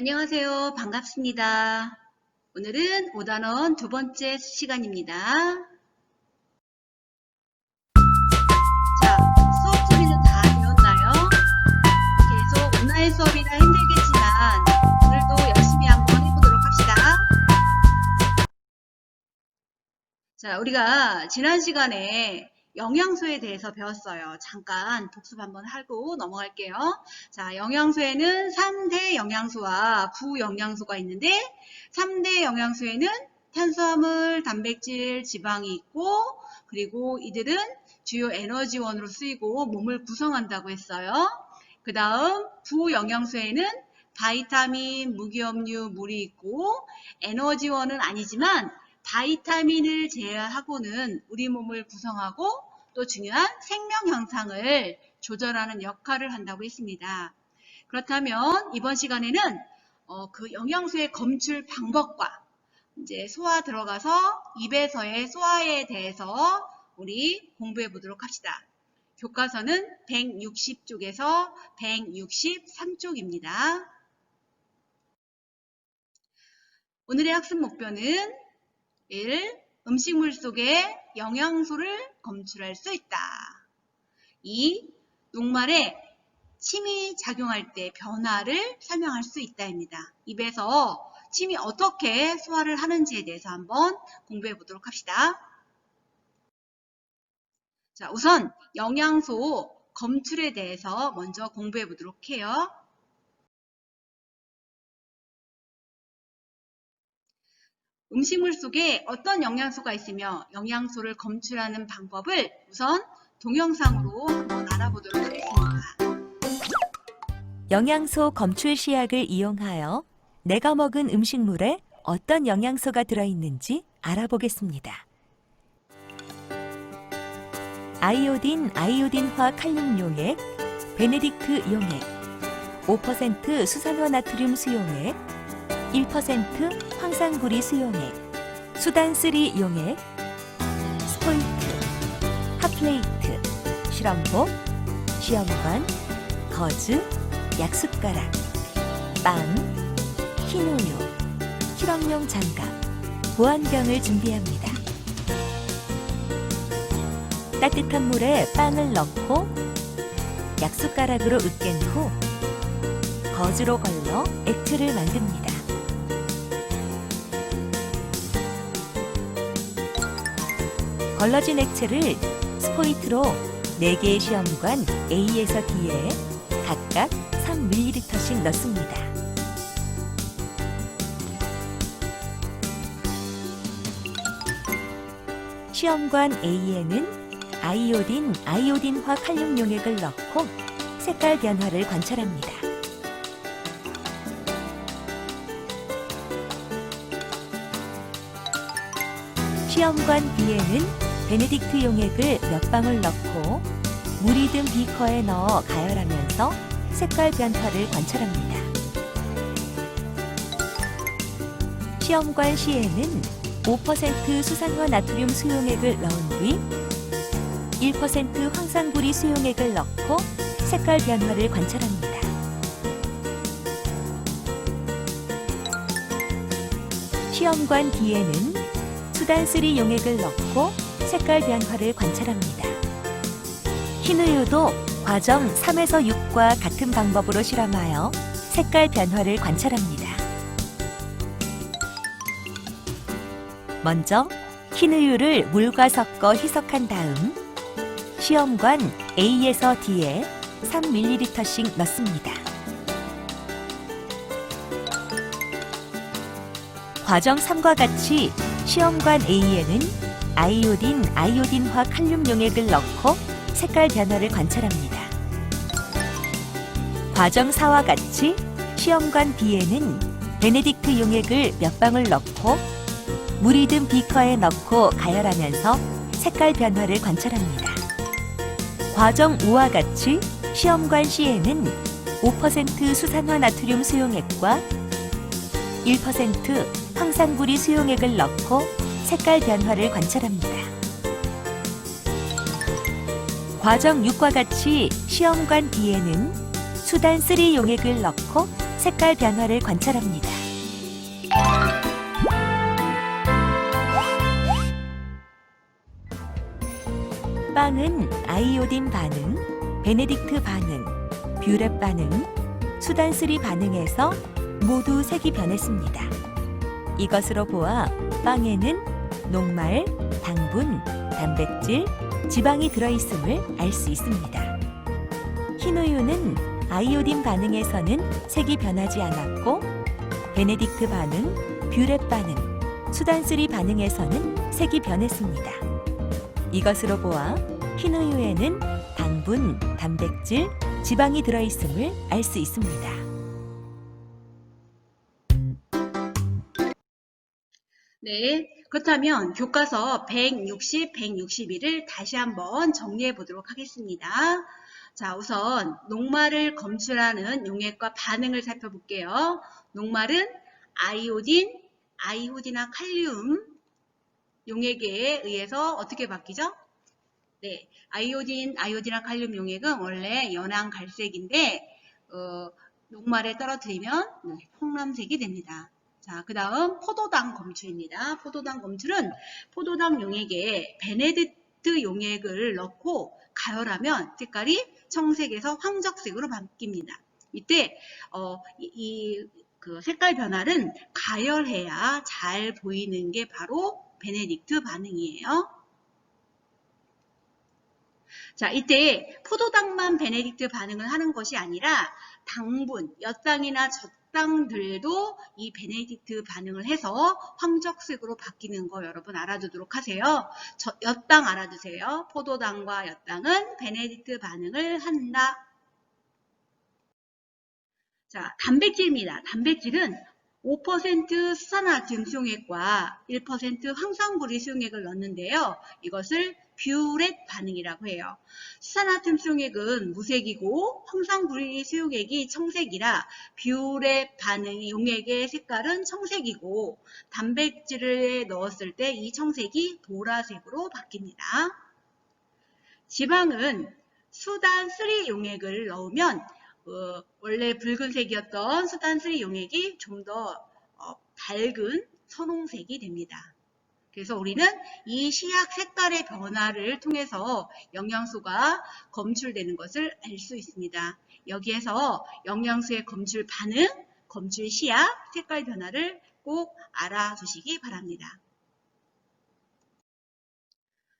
안녕하세요. 반갑습니다. 오늘은 5단원 두 번째 시간입니다. 자, 수업 준비는 다 되었나요? 계속 온라인 수업이라 힘들겠지만 오늘도 열심히 한번 해보도록 합시다. 자, 우리가 지난 시간에 영양소에 대해서 배웠어요. 잠깐 복습 한번 하고 넘어갈게요. 자, 영양소에는 3대 영양소와 부영양소가 있는데 3대 영양소에는 탄수화물, 단백질, 지방이 있고 그리고 이들은 주요 에너지원으로 쓰이고 몸을 구성한다고 했어요. 그 다음 부영양소에는 바이타민, 무기염류, 물이 있고 에너지원은 아니지만 바이타민을 제외하고는 우리 몸을 구성하고 또 중요한 생명 형상을 조절하는 역할을 한다고 했습니다. 그렇다면 이번 시간에는 그 영양소의 검출 방법과 이제 소화 들어가서 입에서의 소화에 대해서 우리 공부해 보도록 합시다. 교과서는 160쪽에서 163쪽입니다. 오늘의 학습 목표는 1. 음식물 속에 영양소를 검출할 수 있다. 2. 녹말에 침이 작용할 때 변화를 설명할 수 있다입니다. 입에서 침이 어떻게 소화를 하는지에 대해서 한번 공부해 보도록 합시다. 자, 우선 영양소 검출에 대해서 먼저 공부해 보도록 해요. 음식물 속에 어떤 영양소가 있으며 영양소를 검출하는 방법을 우선 동영상으로 한번 알아보도록 하겠습니다. 영양소 검출 시약을 이용하여 내가 먹은 음식물에 어떤 영양소가 들어있는지 알아보겠습니다. 아이오딘, 아이오딘화 칼륨 용액, 베네딕트 용액, 5% 수산화 나트륨 수용액, 1% 황산구리 수용액, 수단3 용액, 스포이트, 핫플레이트, 실험복, 시험관, 거즈, 약숟가락, 빵, 흰우유, 실험용 장갑, 보안병을 준비합니다. 따뜻한 물에 빵을 넣고 약숟가락으로 으깬 후 거즈로 걸러 액체를 만듭니다. 걸러진 액체를 스포이트로 4개의 시험관 A에서 D에 각각 3ml씩 넣습니다. 시험관 A에는 아이오딘, 아이오딘화 칼륨 용액을 넣고 색깔 변화를 관찰합니다. 시험관 B에는 베네딕트 용액을 몇 방울 넣고 물이 든 비커에 넣어 가열하면서 색깔 변화를 관찰합니다. 시험관 C에는 5% 수산화 나트륨 수용액을 넣은 뒤 1% 황산구리 수용액을 넣고 색깔 변화를 관찰합니다. 시험관 D에는 수단3 용액을 넣고 색깔 변화를 관찰합니다. 흰우유도 과정 3에서 6과 같은 방법으로 실험하여 색깔 변화를 관찰합니다. 먼저 흰우유를 물과 섞어 희석한 다음 시험관 A에서 D에 3ml씩 넣습니다. 과정 3과 같이 시험관 A에는 아이오딘, 아이오딘화 칼륨 용액을 넣고 색깔 변화를 관찰합니다. 과정 4와 같이 시험관 B에는 베네딕트 용액을 몇 방울 넣고 물이 든 비커에 넣고 가열하면서 색깔 변화를 관찰합니다. 과정 5와 같이 시험관 C에는 5% 수산화 나트륨 수용액과 1% 황산구리 수용액을 넣고 색깔 변화를 관찰합니다. 과정 6과 같이 시험관 D에는 수단3 용액을 넣고 색깔 변화를 관찰합니다. 빵은 아이오딘 반응, 베네딕트 반응, 뷰렛 반응, 수단3 반응에서 모두 색이 변했습니다. 이것으로 보아 빵에는 녹말, 당분, 단백질, 지방이 들어있음을 알 수 있습니다. 흰우유는 아이오딘 반응에서는 색이 변하지 않았고 베네딕트 반응, 뷰렛 반응, 수단3 반응에서는 색이 변했습니다. 이것으로 보아 흰우유에는 당분, 단백질, 지방이 들어있음을 알 수 있습니다. 네, 그렇다면 교과서 160, 161을 다시 한번 정리해 보도록 하겠습니다. 자, 우선 녹말을 검출하는 용액과 반응을 살펴볼게요. 녹말은 아이오딘이나 칼륨 용액에 의해서 어떻게 바뀌죠? 네, 아이오딘이나 칼륨 용액은 원래 연한 갈색인데 녹말에 떨어뜨리면 홍남색이 됩니다. 자, 그 다음 포도당 검출입니다. 포도당 검출은 포도당 용액에 베네딕트 용액을 넣고 가열하면 색깔이 청색에서 황적색으로 바뀝니다. 이때 그 색깔 변화는 가열해야 잘 보이는 게 바로 베네딕트 반응이에요. 자, 이때 포도당만 베네딕트 반응을 하는 것이 아니라 당분, 엿당이나 젖당들도 이 베네딕트 반응을 해서 황적색으로 바뀌는 거 여러분 알아두도록 하세요. 엿당 알아두세요. 포도당과 엿당은 베네딕트 반응을 한다. 자, 단백질입니다. 단백질은 5% 수산화듐 수용액과 1% 황산구리 수용액을 넣는데요. 이것을 뷰렛 반응이라고 해요. 수산화듐 수용액은 무색이고 황산구리 수용액이 청색이라 뷰렛 반응 용액의 색깔은 청색이고 단백질을 넣었을 때 이 청색이 보라색으로 바뀝니다. 지방은 수단3 용액을 넣으면 원래 붉은색이었던 수단3 용액이 좀 더 밝은 선홍색이 됩니다. 그래서 우리는 이 시약 색깔의 변화를 통해서 영양소가 검출되는 것을 알 수 있습니다. 여기에서 영양소의 검출 반응, 검출 시약, 색깔 변화를 꼭 알아두시기 바랍니다.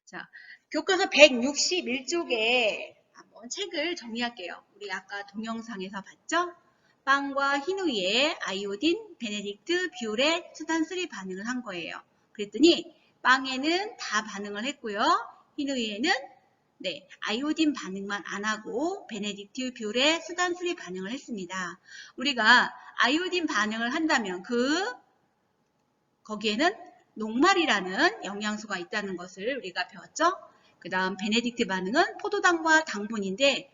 자, 교과서 161쪽에 한번 책을 정리할게요. 우리 아까 동영상에서 봤죠? 빵과 흰우유에 아이오딘, 베네딕트, 뷰렛, 수단3 반응을 한 거예요. 그랬더니 빵에는 다 반응을 했고요. 흰우유에는 아이오딘 반응만 안 하고 베네딕트, 뷰렛, 수단3 반응을 했습니다. 우리가 아이오딘 반응을 한다면 거기에는 녹말이라는 영양소가 있다는 것을 우리가 배웠죠. 그 다음 베네딕트 반응은 포도당과 당분인데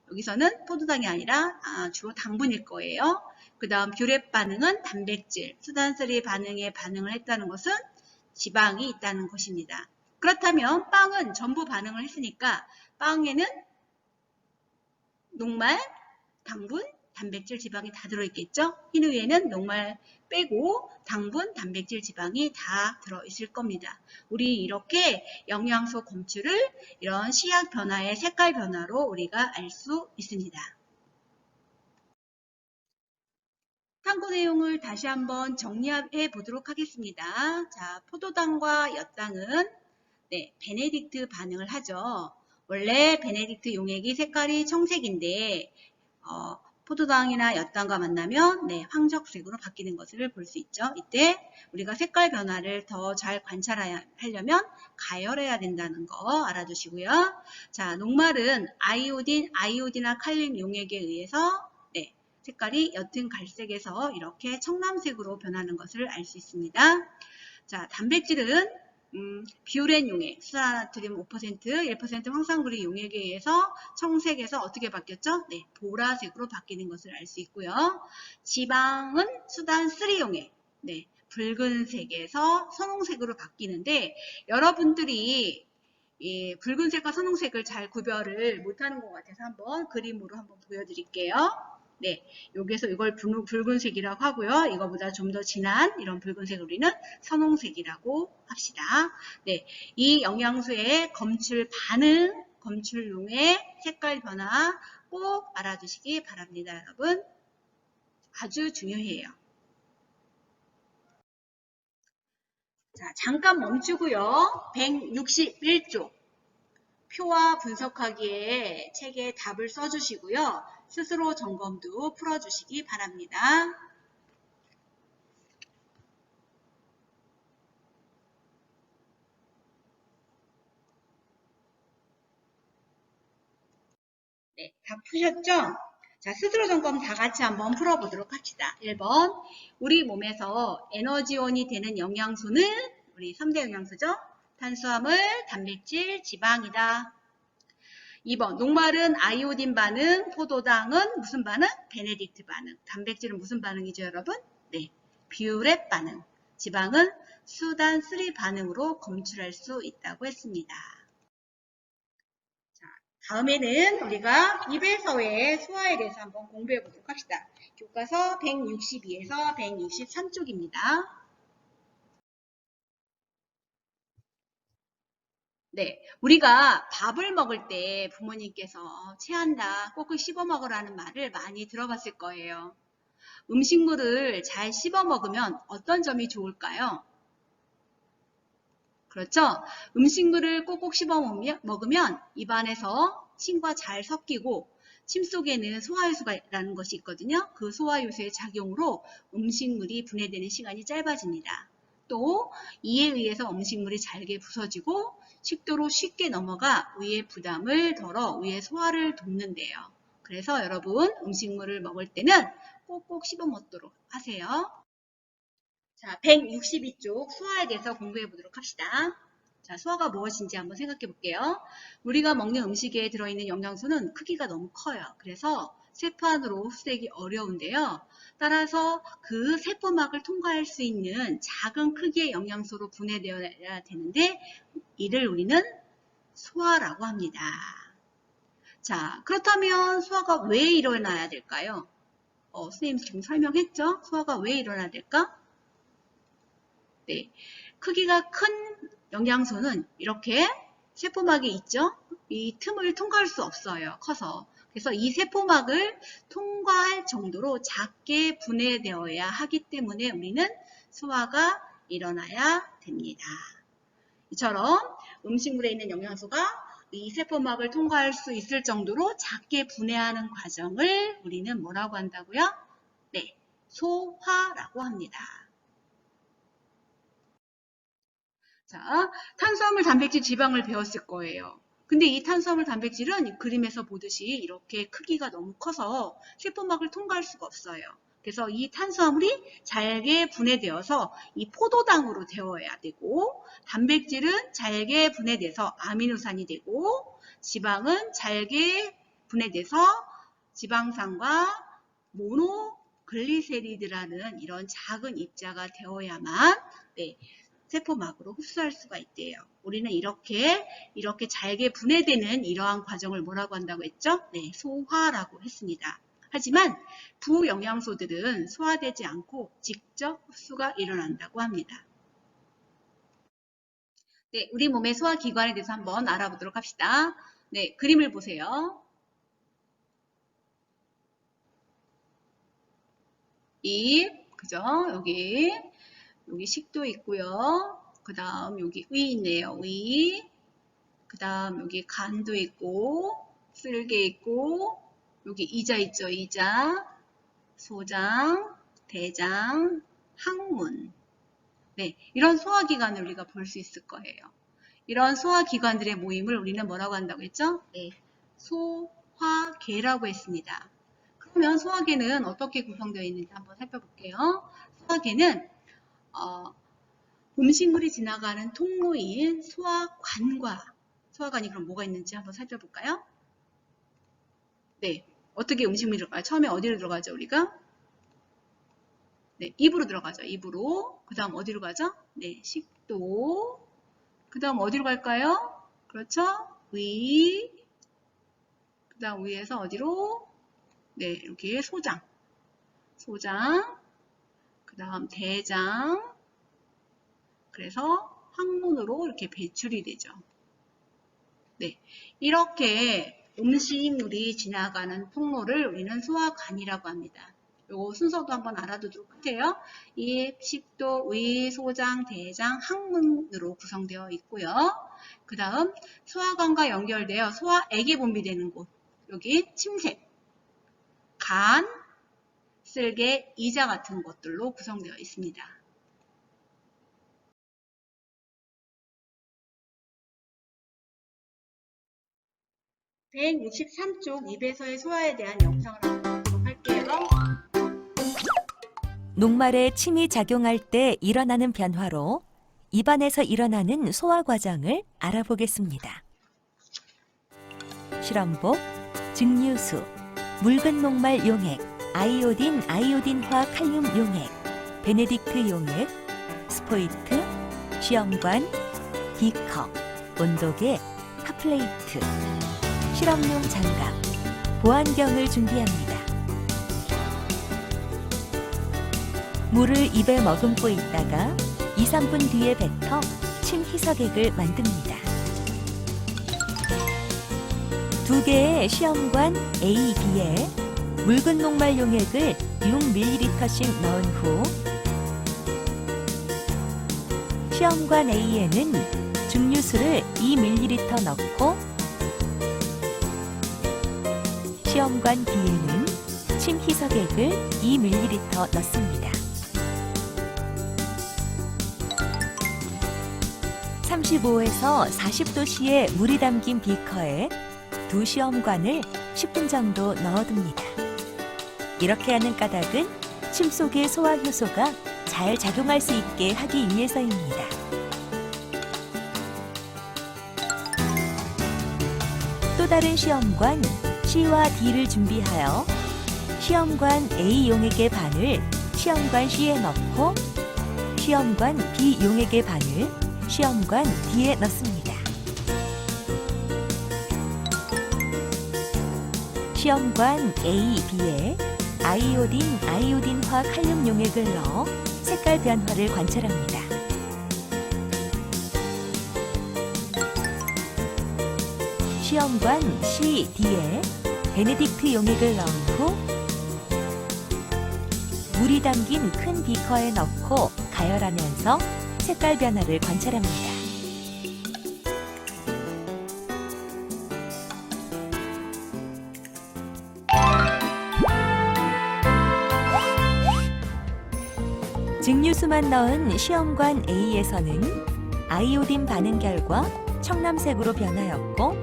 여기서는 포도당이 아니라 주로 당분일 거예요. 그 다음 뷰렛 반응은 단백질, 수단3 반응에 반응을 했다는 것은 지방이 있다는 것입니다. 그렇다면 빵은 전부 반응을 했으니까 빵에는 녹말, 당분, 단백질, 지방이 다 들어있겠죠? 흰우유에는 녹말 빼고 당분, 단백질, 지방이 다 들어있을 겁니다. 우리 이렇게 영양소 검출을 이런 시약 변화의 색깔 변화로 우리가 알 수 있습니다. 탐구 내용을 다시 한번 정리해 보도록 하겠습니다. 자, 포도당과 엿당은 베네딕트 반응을 하죠. 원래 베네딕트 용액이 색깔이 청색인데 포도당이나 엿당과 만나면 황적색으로 바뀌는 것을 볼 수 있죠. 이때 우리가 색깔 변화를 더 잘 관찰하려면 가열해야 된다는 거 알아두시고요. 자, 녹말은 아이오딘이나 칼륨 용액에 의해서 색깔이 옅은 갈색에서 이렇게 청남색으로 변하는 것을 알 수 있습니다. 자, 단백질은 뷰렛 용액, 수산화듐 5%, 1% 황산구리 용액에 의해서 청색에서 어떻게 바뀌었죠? 보라색으로 바뀌는 것을 알 수 있고요. 지방은 수단3 용액, 붉은색에서 선홍색으로 바뀌는데 여러분들이 이 붉은색과 선홍색을 잘 구별을 못하는 것 같아서 한번 그림으로 한번 보여드릴게요. 네, 여기서 이걸 붉은색이라고 하고요. 이거보다 좀 더 진한 이런 붉은색을 우리는 선홍색이라고 합시다. 네, 이 영양소의 검출 반응, 검출용의 색깔 변화 꼭 알아두시기 바랍니다, 여러분. 아주 중요해요. 자, 잠깐 멈추고요. 161쪽. 표와 분석하기에 책에 답을 써주시고요. 스스로 점검도 풀어주시기 바랍니다. 네, 다 푸셨죠? 자, 스스로 점검 다 같이 한번 풀어보도록 합시다. 1번, 우리 몸에서 에너지원이 되는 영양소는 우리 3대 영양소죠? 탄수화물, 단백질, 지방이다. 2번, 녹말은 아이오딘 반응, 포도당은 무슨 반응? 베네딕트 반응. 단백질은 무슨 반응이죠, 여러분? 네, 뷰렛 반응. 지방은 수단 3 반응으로 검출할 수 있다고 했습니다. 자, 다음에는 우리가 이배서의 소화에 대해서 한번 공부해 보도록 합시다. 교과서 162에서 163쪽입니다. 네, 우리가 밥을 먹을 때 부모님께서 체한다, 꼭꼭 씹어 먹으라는 말을 많이 들어봤을 거예요. 음식물을 잘 씹어 먹으면 어떤 점이 좋을까요? 그렇죠? 음식물을 꼭꼭 씹어 먹으면 입안에서 침과 잘 섞이고 침 속에는 소화효소라는 것이 있거든요. 그 소화효소의 작용으로 음식물이 분해되는 시간이 짧아집니다. 또 이에 의해서 음식물이 잘게 부서지고 식도로 쉽게 넘어가 위의 부담을 덜어 위의 소화를 돕는데요. 그래서 여러분 음식물을 먹을 때는 꼭꼭 씹어 먹도록 하세요. 자, 162쪽 소화에 대해서 공부해 보도록 합시다. 자, 소화가 무엇인지 한번 생각해 볼게요. 우리가 먹는 음식에 들어있는 영양소는 크기가 너무 커요. 그래서 세포 안으로 흡수되기 어려운데요. 따라서 그 세포막을 통과할 수 있는 작은 크기의 영양소로 분해되어야 되는데 이를 우리는 소화라고 합니다. 자, 그렇다면 소화가 왜 일어나야 될까요? 선생님 지금 설명했죠? 소화가 왜 일어나야 될까? 네, 크기가 큰 영양소는 이렇게 세포막이 있죠? 이 틈을 통과할 수 없어요. 커서. 그래서 이 세포막을 통과할 정도로 작게 분해되어야 하기 때문에 우리는 소화가 일어나야 됩니다. 이처럼 음식물에 있는 영양소가 이 세포막을 통과할 수 있을 정도로 작게 분해하는 과정을 우리는 뭐라고 한다고요? 네, 소화라고 합니다. 자, 탄수화물, 단백질, 지방을 배웠을 거예요. 근데 이 탄수화물, 단백질은 그림에서 보듯이 이렇게 크기가 너무 커서 세포막을 통과할 수가 없어요. 그래서 이 탄수화물이 잘게 분해되어서 이 포도당으로 되어야 되고 단백질은 잘게 분해돼서 아미노산이 되고 지방은 잘게 분해돼서 지방산과 모노글리세리드라는 이런 작은 입자가 되어야만 네, 세포막으로 흡수할 수가 있대요. 우리는 이렇게 잘게 분해되는 이러한 과정을 뭐라고 한다고 했죠? 네, 소화라고 했습니다. 하지만 부영양소들은 소화되지 않고 직접 흡수가 일어난다고 합니다. 네, 우리 몸의 소화기관에 대해서 한번 알아보도록 합시다. 네, 그림을 보세요. 입, 그죠? 여기 식도 있고요. 그 다음 여기 위 있네요. 위. 그 다음 여기 간도 있고 쓸개 있고 여기 이자 있죠. 이자, 소장, 대장, 항문. 네, 이런 소화기관을 우리가 볼 수 있을 거예요. 이런 소화기관들의 모임을 우리는 뭐라고 한다고 했죠? 네, 소화계라고 했습니다. 그러면 소화계는 어떻게 구성되어 있는지 한번 살펴볼게요. 소화계는 음식물이 지나가는 통로인 소화관과 소화관이 그럼 뭐가 있는지 한번 살펴볼까요? 네, 어떻게 음식물이 들어가요? 처음에 어디로 들어가죠, 우리가? 네, 입으로 들어가죠. 입으로. 그 다음 어디로 가죠? 네, 식도. 그 다음 어디로 갈까요? 그렇죠? 위. 그 다음 위에서 어디로? 네, 이렇게 소장, 그 다음 대장, 그래서 항문으로 이렇게 배출이 되죠. 네, 이렇게 음식물이 지나가는 통로를 우리는 소화관이라고 합니다. 요 순서도 한번 알아두도록 하세요. 입, 식도, 위, 소장, 대장, 항문으로 구성되어 있고요. 그 다음 소화관과 연결되어 소화액이 분비되는 곳, 여기 침샘, 간, 쓸개, 이자 같은 것들로 구성되어 있습니다. (163쪽) 입에서의 소화에 대한 영상을 한번 보도록 할게요. 녹말에 침이 작용할 때 일어나는 변화로 입안에서 일어나는 소화 과정을 알아보겠습니다. 실험복, 증류수, 묽은 녹말 용액, 아이오딘화 칼륨 용액, 베네딕트 용액, 스포이트, 시험관, 비커, 온도계, 핫플레이트, 실험용 장갑, 보안경을 준비합니다. 물을 입에 머금고 있다가 2, 3분 뒤에 뱉어 침 희석액을 만듭니다. 2개의 시험관 A, B에 묽은 녹말 용액을 6ml씩 넣은 후 시험관 A에는 증류수를 2ml 넣고 시험관 B에는 침 희석액을 2ml 넣습니다. 35에서 40도씨의 물이 담긴 비커에 두 시험관을 10분 정도 넣어둡니다. 이렇게 하는 까닭은 침 속의 소화 효소가 잘 작용할 수 있게 하기 위해서입니다. 또 다른 시험관 C와 D를 준비하여 시험관 A 용액의 반을 시험관 C에 넣고 시험관 B 용액의 반을 시험관 D에 넣습니다. 시험관 A, B에 아이오딘화 칼륨 용액을 넣어 색깔 변화를 관찰합니다. 시험관 C, D에 베네딕트 용액을 넣은 후 물이 담긴 큰 비커에 넣고 가열하면서 색깔 변화를 관찰합니다. 증류수만 넣은 시험관 A에서는 아이오딘 반응 결과 청람색으로 변하였고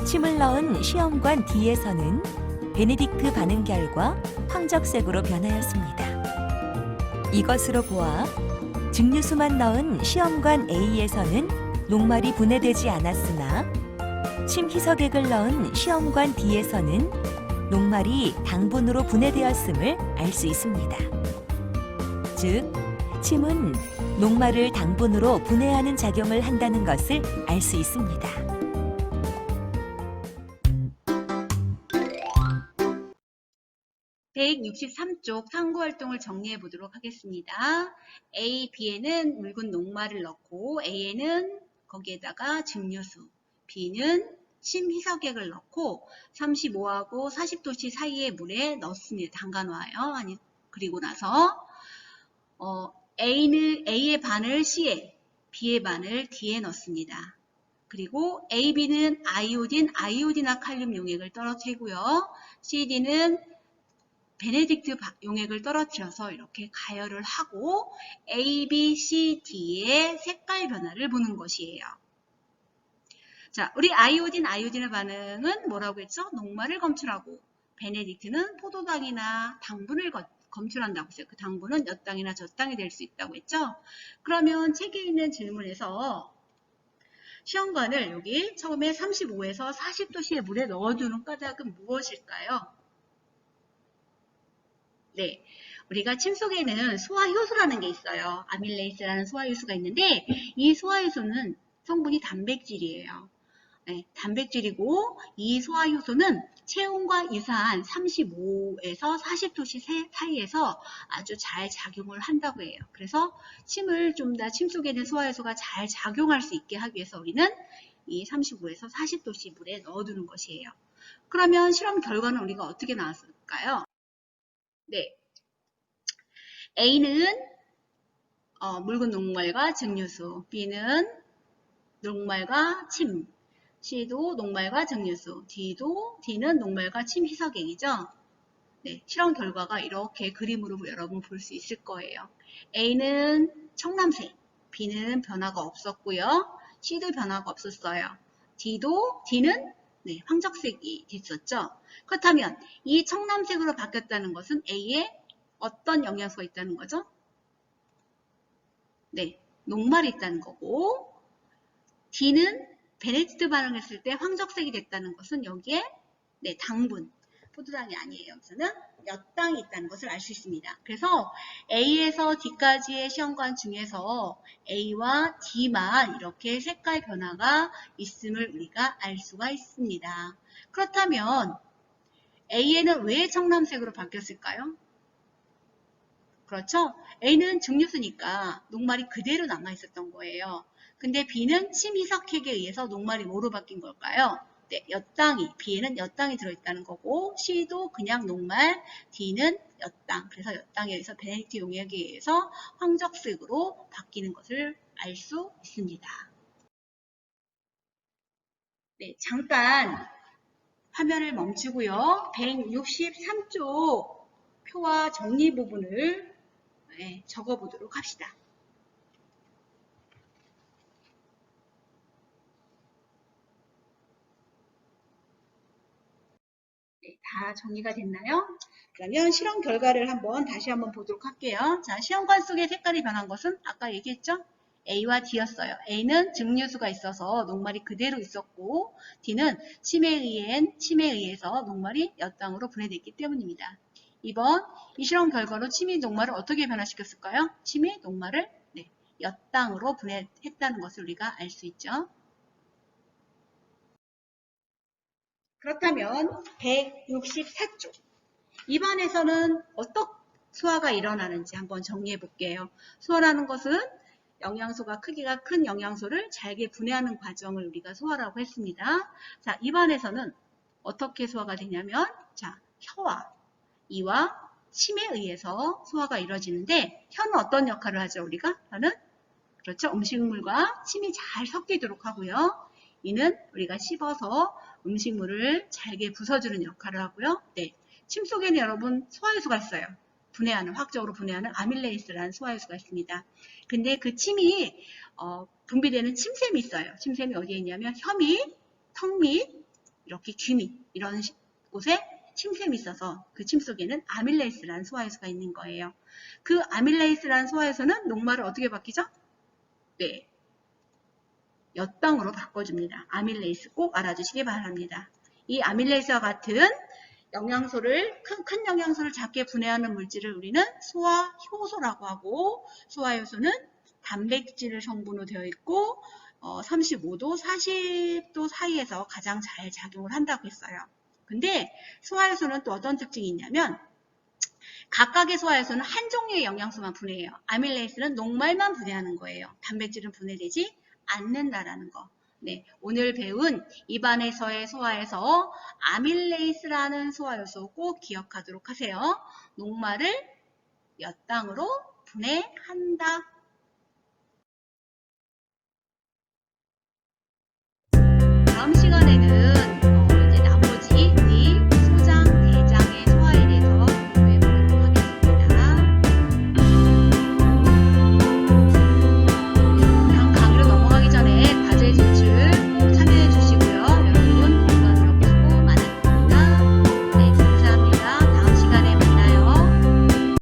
침을 넣은 시험관 D에서는 베네딕트 반응 결과 황적색으로 변하였습니다. 이것으로 보아 증류수만 넣은 시험관 A에서는 녹말이 분해되지 않았으나 침 희석액을 넣은 시험관 D에서는 녹말이 당분으로 분해되었음을 알 수 있습니다. 즉, 침은 녹말을 당분으로 분해하는 작용을 한다는 것을 알 수 있습니다. (163쪽) 탐구활동을 정리해 보도록 하겠습니다. A, B에는 묽은 녹말을 넣고 A에는 거기에다가 증류수, B는 침 희석액을 넣고 35하고 40도씨 사이의 물에 넣습니다. 담가 놓아요. 그리고 나서 A의 반을 C에, B의 반을 D에 넣습니다. 그리고 A, B는 아이오딘화 칼륨 용액을 떨어뜨리고요. C, D는 베네딕트 용액을 떨어뜨려서 이렇게 가열을 하고 A, B, C, D의 색깔 변화를 보는 것이에요. 자, 우리 아이오딘의 반응은 뭐라고 했죠? 녹말을 검출하고 베네딕트는 포도당이나 당분을 검출한다고 했어요. 그 당분은 몇 당이나 저 당이 될 수 있다고 했죠? 그러면 책에 있는 질문에서 시험관을 여기 처음에 35에서 40도씨의 물에 넣어두는 까닭은 무엇일까요? 네, 우리가 침 속에는 소화효소라는 게 있어요. 아밀레이스라는 소화효소가 있는데 이 소화효소는 성분이 단백질이에요. 네, 단백질이고 이 소화효소는 체온과 유사한 35에서 40도씨 사이에서 아주 잘 작용을 한다고 해요. 그래서 침을 좀 더 침 속에 있는 소화효소가 잘 작용할 수 있게 하기 위해서 우리는 이 35에서 40도씨 물에 넣어두는 것이에요. 그러면 실험 결과는 우리가 어떻게 나왔을까요? 네, A는 묽은 녹말과 증류수, B는 녹말과 침, C도 녹말과 증류수, D는 녹말과 침 희석액이죠. 네, 실험 결과가 이렇게 그림으로 여러분 볼 수 있을 거예요. A는 청남색, B는 변화가 없었고요. C도 변화가 없었어요. D는 네, 황적색이 됐었죠. 그렇다면 이 청남색으로 바뀌었다는 것은 A에 어떤 영양소가 있다는 거죠? 네, 녹말이 있다는 거고, D는 베네딕트 반응했을 때 황적색이 됐다는 것은 여기에 네, 당분, 포도당이 아니에요. 여기서는 엿당이 있다는 것을 알 수 있습니다. 그래서 A에서 D까지의 시험관 중에서 A와 D만 이렇게 색깔 변화가 있음을 우리가 알 수가 있습니다. 그렇다면 A에는 왜 청남색으로 바뀌었을까요? 그렇죠? A는 증류수니까 녹말이 그대로 남아있었던 거예요. 근데 B는 침 희석액에 의해서 녹말이 뭐로 바뀐 걸까요? 네, B에는 엿당이 들어있다는 거고, C도 그냥 녹말, D는 엿당. 그래서 엿당에 의해서 베네딕트 용액에 의해서 황적색으로 바뀌는 것을 알 수 있습니다. 네, 잠깐 화면을 멈추고요. 163쪽 표와 정리 부분을 네, 적어보도록 합시다. 네, 다 정리가 됐나요? 그러면 실험 결과를 다시 한번 보도록 할게요. 자, 시험관 속에 색깔이 변한 것은 아까 얘기했죠? A와 D였어요. A는 증류수가 있어서 녹말이 그대로 있었고, D는 침에 의해서 녹말이 엿당으로 분해됐기 때문입니다. 2번, 이 실험 결과로 침이 녹말을 어떻게 변화시켰을까요? 침이 녹말을 네, 엿당으로 분해했다는 것을 우리가 알 수 있죠. 그렇다면 164쪽. 2번에서는 어떤 소화가 일어나는지 한번 정리해 볼게요. 소화라는 것은 영양소가 크기가 큰 영양소를 잘게 분해하는 과정을 우리가 소화라고 했습니다. 자, 2번에서는 어떻게 소화가 되냐면, 자, 혀와 이와 침에 의해서 소화가 이루어지는데, 혀는 어떤 역할을 하죠, 우리가? 혀는 그렇죠. 음식물과 침이 잘 섞이도록 하고요. 이는 우리가 씹어서 음식물을 잘게 부숴주는 역할을 하고요. 네, 침 속에는 여러분 소화효소가 있어요. 화학적으로 분해하는 아밀레이스라는 소화효소가 있습니다. 근데 그 침이 분비되는 침샘이 있어요. 침샘이 어디에 있냐면 혀 밑, 턱 밑, 이렇게 귀 밑 이런 곳에 침샘이 있어서 그 침 속에는 아밀레이스라는 소화효소가 있는 거예요. 그 아밀레이스라는 소화효소는 녹말을 어떻게 바뀌죠? 네, 엿당으로 바꿔줍니다. 아밀레이스 꼭 알아주시기 바랍니다. 이 아밀레이스와 같은 영양소를 큰 영양소를 작게 분해하는 물질을 우리는 소화효소라고 하고, 소화효소는 단백질 성분으로 되어 있고 35도, 40도 사이에서 가장 잘 작용을 한다고 했어요. 근데 소화효소는 또 어떤 특징이 있냐면 각각의 소화효소는 한 종류의 영양소만 분해해요. 아밀레이스는 녹말만 분해하는 거예요. 단백질은 분해되지 않는다라는 거. 네, 오늘 배운 입안에서의 소화에서 아밀레이스라는 소화효소 꼭 기억하도록 하세요. 녹말을 엿당으로 분해한다. 다음 시간에는